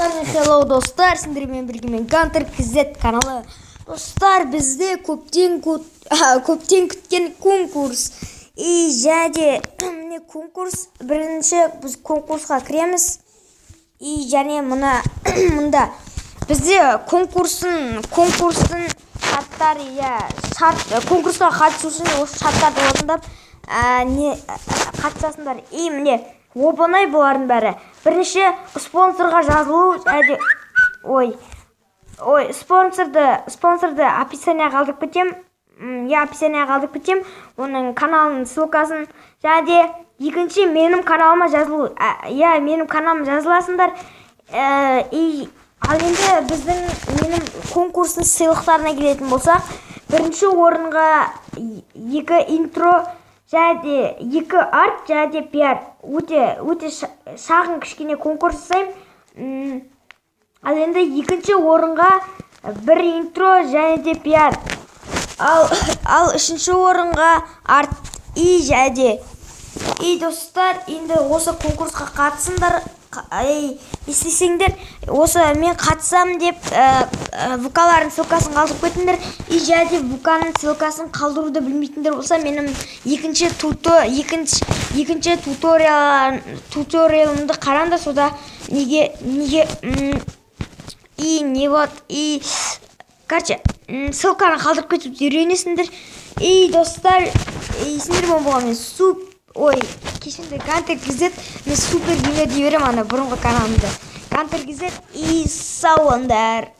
Hello достар, сендермен бірге мен Gunter KZ каналы. Достар, бізде көптен күткен конкурс. Және міне конкурс, бірінші біз конкурсқа кіреміз. Және мұнда бізде конкурстың шарттары, конкурсқа қатысу үшін осы шарттарды орындап қатысасыңдар. Міне оп-оңай бұлардың бәрі. Бірінші спонсорға жазылу, спонсорды описанияға қалдырып кетем. Оның каналының ссылкасын. Және екінші менің каналыма жазылу. Менің каналыма жазыласыңдар. Ал енді менің конкурстың сыйлықтарына келетін болсақ, бірінші орынға 2 интро, және 2 арт, және пиар. Өте шағын кішкене конкурс жасаймын. Ал енді екінші орынға 1 интро, және де пиар. Ал үшінші орынға арт және достар, енді осы конкурсқа қатысыңдар. Естесеңдер, осы мен қатысам деп ВК-лардың ссылкасын қалдырып кетіңдер. Және ВК-ның ссылкасын қалдыруды білмейтіндер болса, менің екінші туториалымды қараңдар, сода ссылканы қалдырып кетіп үйренесіңдер. Достар, сендермен болған мен кешінде Gunter KZ, мен супер геймер дей берем ана бұрынғы каналымда. Gunter KZ, сау болыңдар.